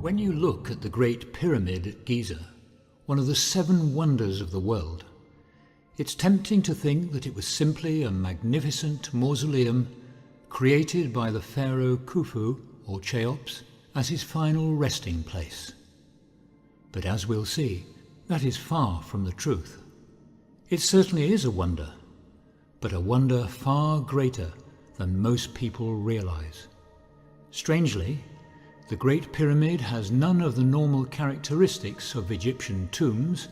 When you look at the Great Pyramid at Giza, one of the 7 wonders of the world, it's tempting to think that it was simply a magnificent mausoleum created by the pharaoh Khufu, or Cheops, as his final resting place. But as we'll see, that is far from the truth. It certainly is a wonder, but a wonder far greater than most people realize. Strangely, the Great Pyramid has none of the normal characteristics of Egyptian tombs,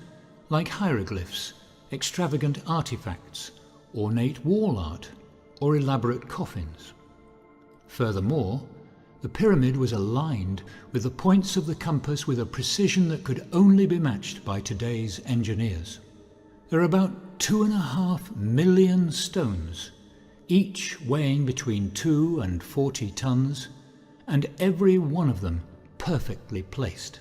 like hieroglyphs, extravagant artifacts, ornate wall art, or elaborate coffins. Furthermore, the pyramid was aligned with the points of the compass with a precision that could only be matched by today's engineers. There are about 2.5 million stones, each weighing between 2 and 40 tons, and every one of them perfectly placed.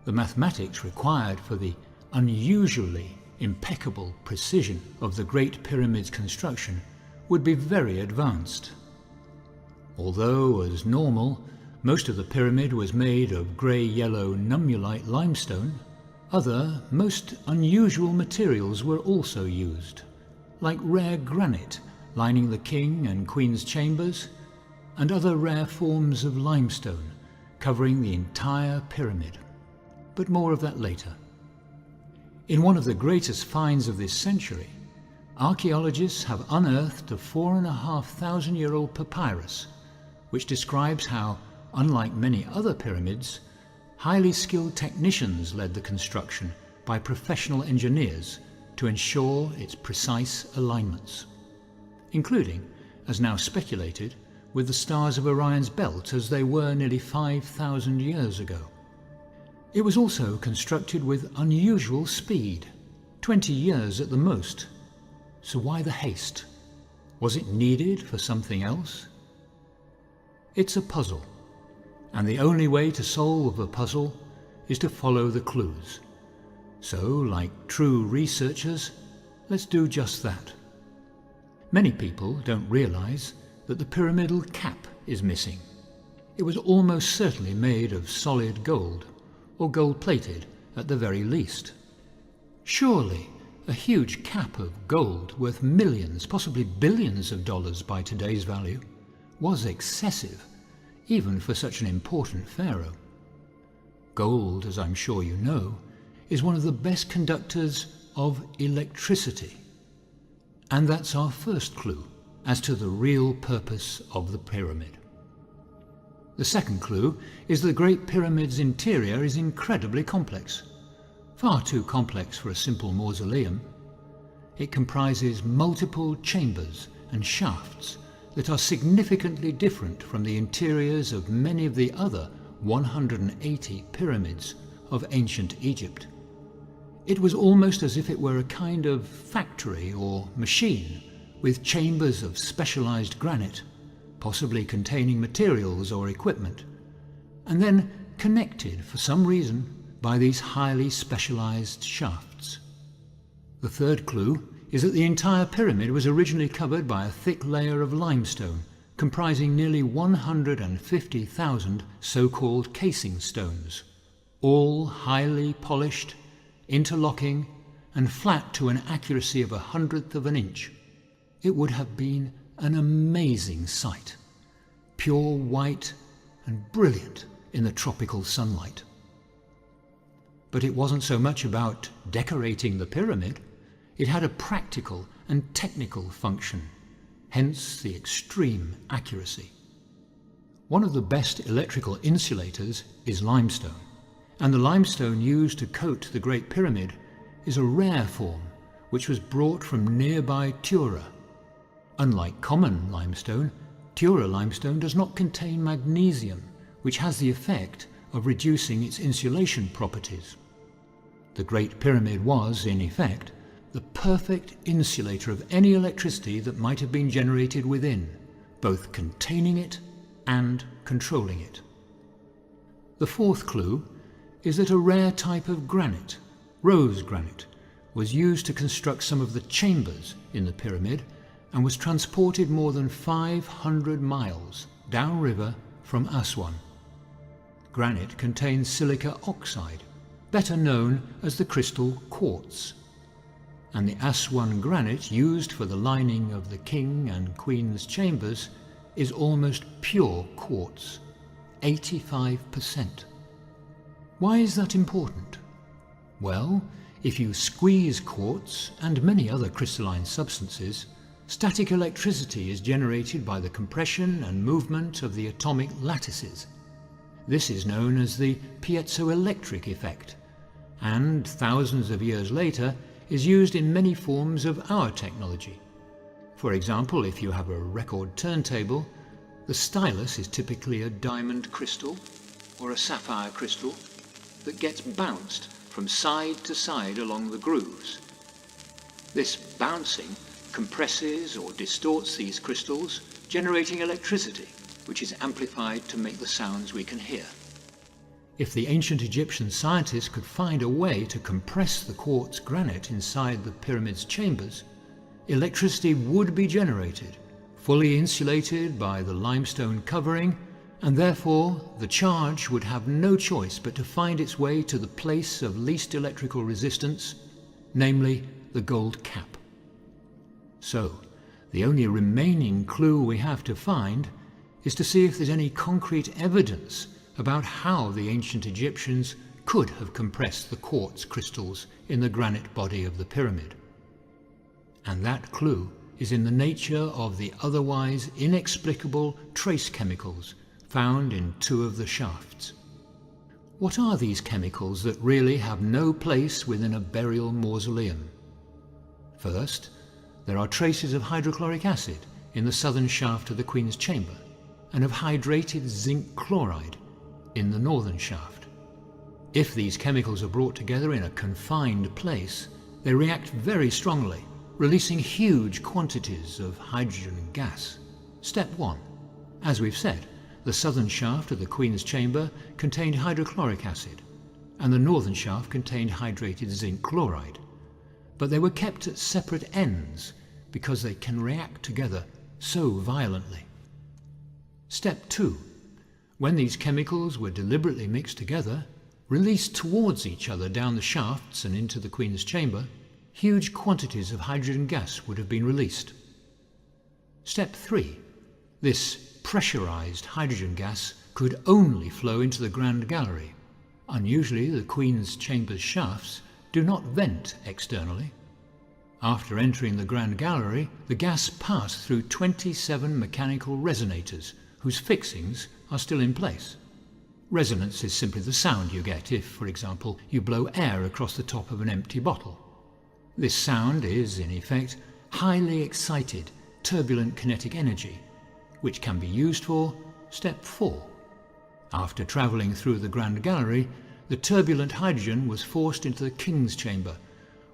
The mathematics required for the unusually impeccable precision of the Great Pyramid's construction would be very advanced. Although, as normal, most of the pyramid was made of grey-yellow nummulite limestone, other, most unusual materials were also used, like rare granite lining the king and queen's chambers, and other rare forms of limestone covering the entire pyramid. But more of that later. In one of the greatest finds of this century, archaeologists have unearthed a 4,500-year-old papyrus, which describes how, unlike many other pyramids, highly skilled technicians led the construction by professional engineers to ensure its precise alignments, including, as now speculated, with the stars of Orion's belt as they were nearly 5,000 years ago. It was also constructed with unusual speed, 20 years at the most. So why the haste? Was it needed for something else? It's a puzzle, and the only way to solve a puzzle is to follow the clues. So, like true researchers, let's do just that. Many people don't realize that the pyramidal cap is missing. It was almost certainly made of solid gold, or gold-plated at the very least. Surely a huge cap of gold worth millions, possibly billions of dollars by today's value, was excessive, even for such an important pharaoh. Gold, as I'm sure you know, is one of the best conductors of electricity. And that's our first clue as to the real purpose of the pyramid. The second clue is the Great Pyramid's interior is incredibly complex. Far too complex for a simple mausoleum. It comprises multiple chambers and shafts that are significantly different from the interiors of many of the other 180 pyramids of ancient Egypt. It was almost as if it were a kind of factory or machine, with chambers of specialized granite, possibly containing materials or equipment, and then connected for some reason by these highly specialized shafts. The third clue is that the entire pyramid was originally covered by a thick layer of limestone, comprising nearly 150,000 so-called casing stones, all highly polished, interlocking, and flat to an accuracy of 1/100th of an inch. It would have been an amazing sight, pure white and brilliant in the tropical sunlight. But it wasn't so much about decorating the pyramid. It had a practical and technical function, hence the extreme accuracy. One of the best electrical insulators is limestone, and the limestone used to coat the Great Pyramid is a rare form which was brought from nearby Tura. Unlike common limestone, Tura limestone does not contain magnesium, which has the effect of reducing its insulation properties. The Great Pyramid was, in effect, the perfect insulator of any electricity that might have been generated within, both containing it and controlling it. The fourth clue is that a rare type of granite, rose granite, was used to construct some of the chambers in the pyramid and was transported more than 500 miles downriver from Aswan. Granite contains silica oxide, better known as the crystal quartz. And the Aswan granite used for the lining of the king and queen's chambers is almost pure quartz, 85%. Why is that important? Well, if you squeeze quartz and many other crystalline substances, static electricity is generated by the compression and movement of the atomic lattices. This is known as the piezoelectric effect, and thousands of years later is used in many forms of our technology. For example, if you have a record turntable, the stylus is typically a diamond crystal or a sapphire crystal that gets bounced from side to side along the grooves. This bouncing compresses or distorts these crystals, generating electricity, which is amplified to make the sounds we can hear. If the ancient Egyptian scientists could find a way to compress the quartz granite inside the pyramid's chambers, electricity would be generated, fully insulated by the limestone covering, and therefore the charge would have no choice but to find its way to the place of least electrical resistance, namely the gold cap. So, the only remaining clue we have to find is to see if there's any concrete evidence about how the ancient Egyptians could have compressed the quartz crystals in the granite body of the pyramid. And that clue is in the nature of the otherwise inexplicable trace chemicals found in 2 of the shafts. What are these chemicals that really have no place within a burial mausoleum? First, there are traces of hydrochloric acid in the southern shaft of the Queen's chamber, and of hydrated zinc chloride in the northern shaft. If these chemicals are brought together in a confined place, they react very strongly, releasing huge quantities of hydrogen gas. Step 1. As we've said, the southern shaft of the Queen's chamber contained hydrochloric acid, and the northern shaft contained hydrated zinc chloride. But they were kept at separate ends because they can react together so violently. Step 2. When these chemicals were deliberately mixed together, released towards each other down the shafts and into the Queen's chamber, huge quantities of hydrogen gas would have been released. Step 3. This pressurized hydrogen gas could only flow into the Grand Gallery. Unusually, the Queen's chamber's shafts do not vent externally. After entering the Grand Gallery, the gas passed through 27 mechanical resonators, whose fixings are still in place. Resonance is simply the sound you get if, for example, you blow air across the top of an empty bottle. This sound is, in effect, highly excited, turbulent kinetic energy, which can be used for step 4. After travelling through the Grand Gallery, the turbulent hydrogen was forced into the King's chamber,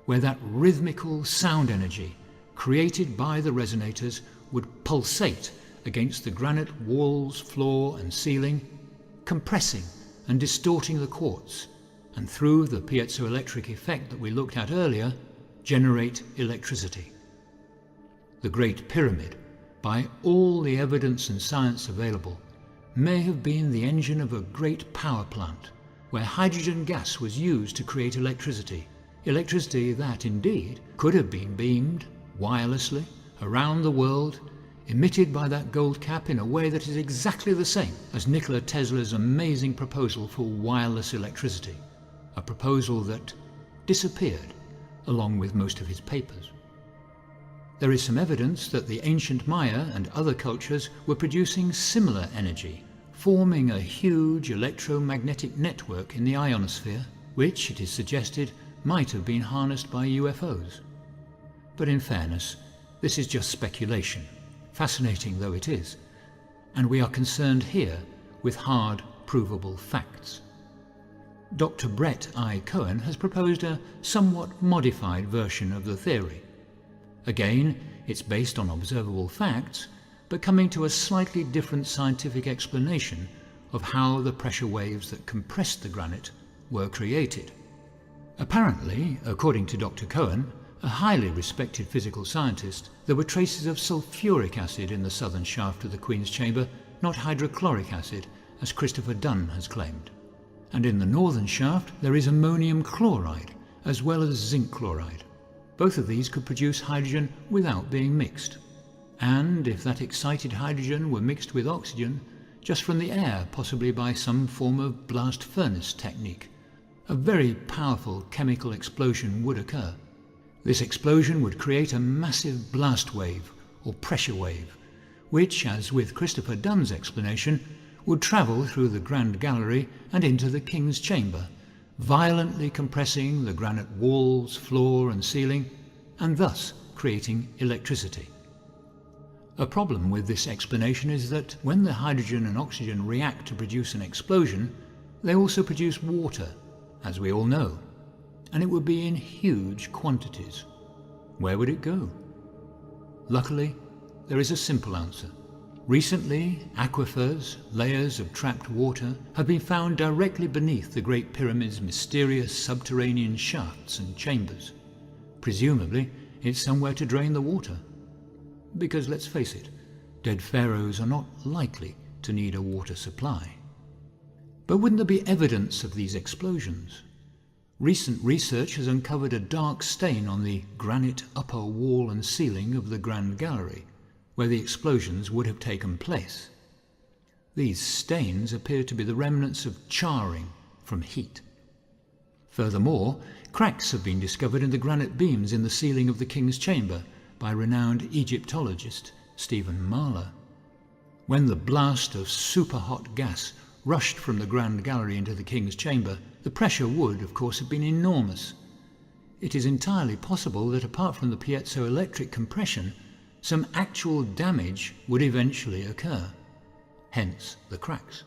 where that rhythmical sound energy, created by the resonators, would pulsate against the granite walls, floor and ceiling, compressing and distorting the quartz, and through the piezoelectric effect that we looked at earlier, generate electricity. The Great Pyramid, by all the evidence and science available, may have been the engine of a great power plant, where hydrogen gas was used to create electricity that indeed could have been beamed wirelessly around the world, emitted by that gold cap in a way that is exactly the same as Nikola Tesla's amazing proposal for wireless electricity, a proposal that disappeared along with most of his papers. There is some evidence that the ancient Maya and other cultures were producing similar energy, forming a huge electromagnetic network in the ionosphere, which, it is suggested, might have been harnessed by UFOs. But in fairness, this is just speculation, fascinating though it is, and we are concerned here with hard, provable facts. Dr. Brett I. Cohen has proposed a somewhat modified version of the theory. Again, it's based on observable facts, but coming to a slightly different scientific explanation of how the pressure waves that compressed the granite were created. Apparently, according to Dr. Cohen, a highly respected physical scientist, there were traces of sulfuric acid in the southern shaft of the Queen's chamber, not hydrochloric acid, as Christopher Dunn has claimed. And in the northern shaft there is ammonium chloride as well as zinc chloride. Both of these could produce hydrogen without being mixed. And if that excited hydrogen were mixed with oxygen, just from the air, possibly by some form of blast furnace technique, a very powerful chemical explosion would occur. This explosion would create a massive blast wave or pressure wave, which, as with Christopher Dunn's explanation, would travel through the Grand Gallery and into the King's Chamber, violently compressing the granite walls, floor and ceiling, and thus creating electricity. A problem with this explanation is that when the hydrogen and oxygen react to produce an explosion, they also produce water, as we all know, and it would be in huge quantities. Where would it go? Luckily, there is a simple answer. Recently, aquifers, layers of trapped water, have been found directly beneath the Great Pyramid's mysterious subterranean shafts and chambers. Presumably, it's somewhere to drain the water. Because let's face it, dead pharaohs are not likely to need a water supply. But wouldn't there be evidence of these explosions? Recent research has uncovered a dark stain on the granite upper wall and ceiling of the Grand Gallery, where the explosions would have taken place. These stains appear to be the remnants of charring from heat. Furthermore, cracks have been discovered in the granite beams in the ceiling of the King's Chamber by renowned Egyptologist Stephen Mahler. When the blast of superhot gas rushed from the Grand Gallery into the King's Chamber, the pressure would, of course, have been enormous. It is entirely possible that apart from the piezoelectric compression, some actual damage would eventually occur, hence the cracks.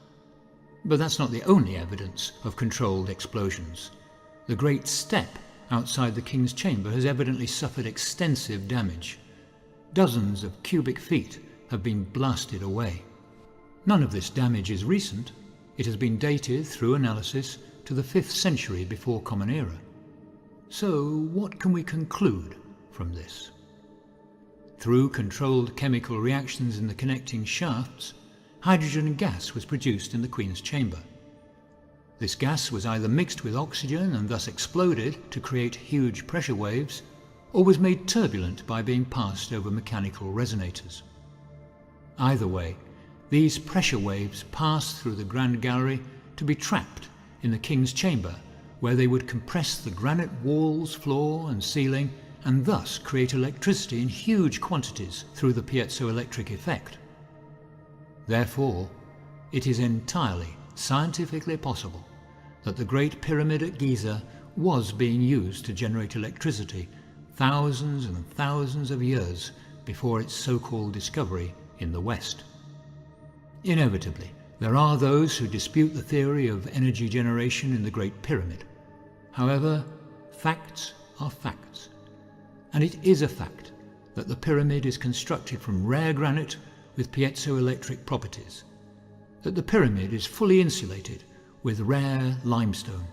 But that's not the only evidence of controlled explosions. The Great Step outside the King's Chamber has evidently suffered extensive damage. Dozens of cubic feet have been blasted away. None of this damage is recent. It has been dated through analysis to the 5th century before Common Era. So what can we conclude from this? Through controlled chemical reactions in the connecting shafts, hydrogen gas was produced in the Queen's Chamber. This gas was either mixed with oxygen and thus exploded to create huge pressure waves, or was made turbulent by being passed over mechanical resonators. Either way, these pressure waves passed through the Grand Gallery to be trapped in the King's Chamber, where they would compress the granite walls, floor and ceiling, and thus create electricity in huge quantities through the piezoelectric effect. Therefore, it is entirely scientifically possible that the Great Pyramid at Giza was being used to generate electricity thousands and thousands of years before its so-called discovery in the West. Inevitably, there are those who dispute the theory of energy generation in the Great Pyramid. However, facts are facts. And it is a fact that the pyramid is constructed from rare granite with piezoelectric properties, that the pyramid is fully insulated with rare limestone,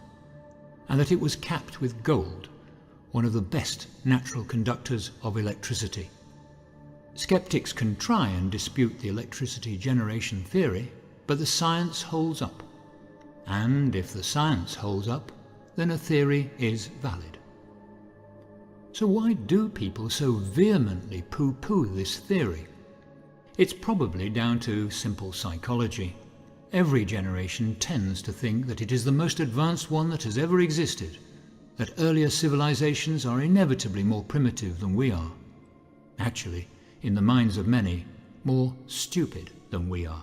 and that it was capped with gold, one of the best natural conductors of electricity. Skeptics can try and dispute the electricity generation theory, but the science holds up. And if the science holds up, then a theory is valid. So why do people so vehemently poo-poo this theory? It's probably down to simple psychology. Every generation tends to think that it is the most advanced one that has ever existed, that earlier civilizations are inevitably more primitive than we are. Actually, in the minds of many, more stupid than we are.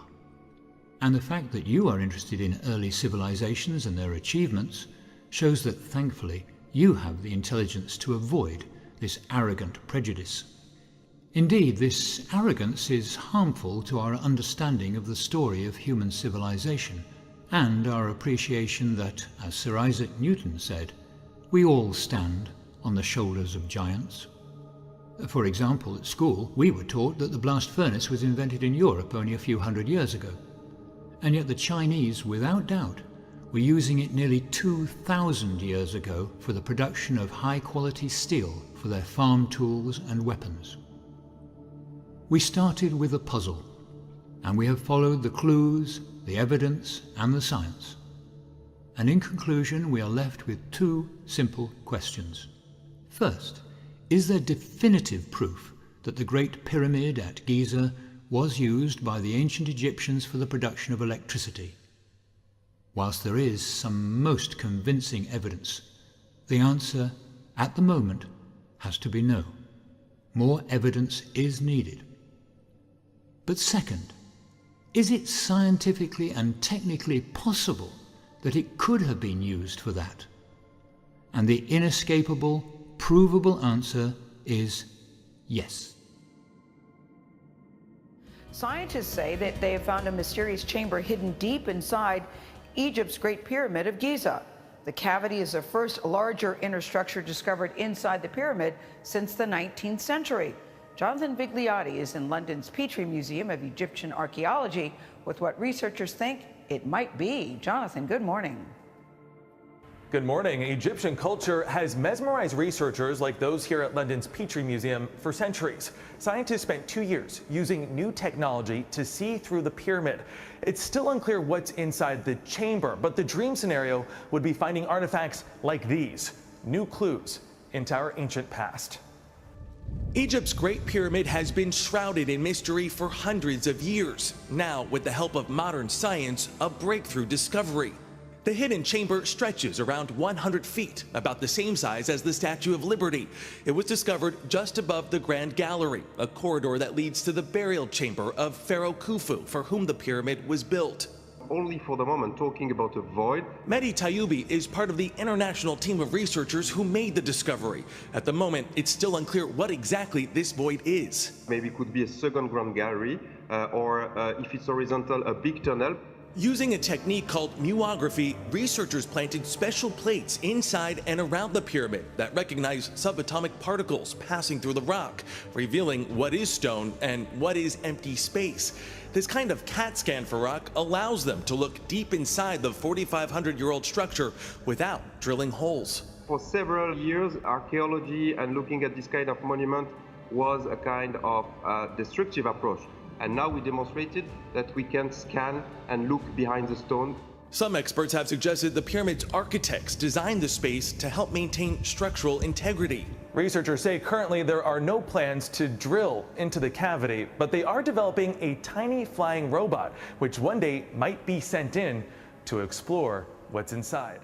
And the fact that you are interested in early civilizations and their achievements shows that, thankfully, you have the intelligence to avoid this arrogant prejudice. Indeed, this arrogance is harmful to our understanding of the story of human civilization and our appreciation that, as Sir Isaac Newton said, we all stand on the shoulders of giants. For example, at school, we were taught that the blast furnace was invented in Europe only a few hundred years ago. And yet the Chinese, without doubt, were using it nearly 2,000 years ago for the production of high-quality steel for their farm tools and weapons. We started with a puzzle, and we have followed the clues the evidence and the science. And in conclusion, we are left with two simple questions. First, is there definitive proof that the Great Pyramid at Giza was used by the ancient Egyptians for the production of electricity? Whilst there is some most convincing evidence, the answer, at the moment, has to be no. More evidence is needed. But second, is it scientifically and technically possible that it could have been used for that? And the inescapable, provable answer is yes. Scientists say that they have found a mysterious chamber hidden deep inside Egypt's Great Pyramid of Giza. The cavity is the first larger inner structure discovered inside the pyramid since the 19th century. Jonathan Vigliotti is in London's Petrie Museum of Egyptian Archaeology with what researchers think it might be. Jonathan, good morning. Good morning. Egyptian culture has mesmerized researchers like those here at London's Petrie Museum for centuries. Scientists spent 2 years using new technology to see through the pyramid. It's still unclear what's inside the chamber, but the dream scenario would be finding artifacts like these, new clues into our ancient past. Egypt's Great Pyramid has been shrouded in mystery for hundreds of years. Now, with the help of modern science, a breakthrough discovery. The hidden chamber stretches around 100 feet, about the same size as the Statue of Liberty. It was discovered just above the Grand Gallery, a corridor that leads to the burial chamber of Pharaoh Khufu, for whom the pyramid was built. Only for the moment talking about a void. Mehdi Tayoubi is part of the international team of researchers who made the discovery. At the moment, it's still unclear what exactly this void is. Maybe it could be a second Grand Gallery, or if it's horizontal, a big tunnel. Using a technique called muography, researchers planted special plates inside and around the pyramid that recognize subatomic particles passing through the rock, revealing what is stone and what is empty space. This kind of CAT scan for rock allows them to look deep inside the 4,500-year-old structure without drilling holes. For several years, archaeology and looking at this kind of monument was a kind of destructive approach. And now we demonstrated that we can scan and look behind the stone. Some experts have suggested the pyramid's architects designed the space to help maintain structural integrity. Researchers say currently there are no plans to drill into the cavity, but they are developing a tiny flying robot, which one day might be sent in to explore what's inside.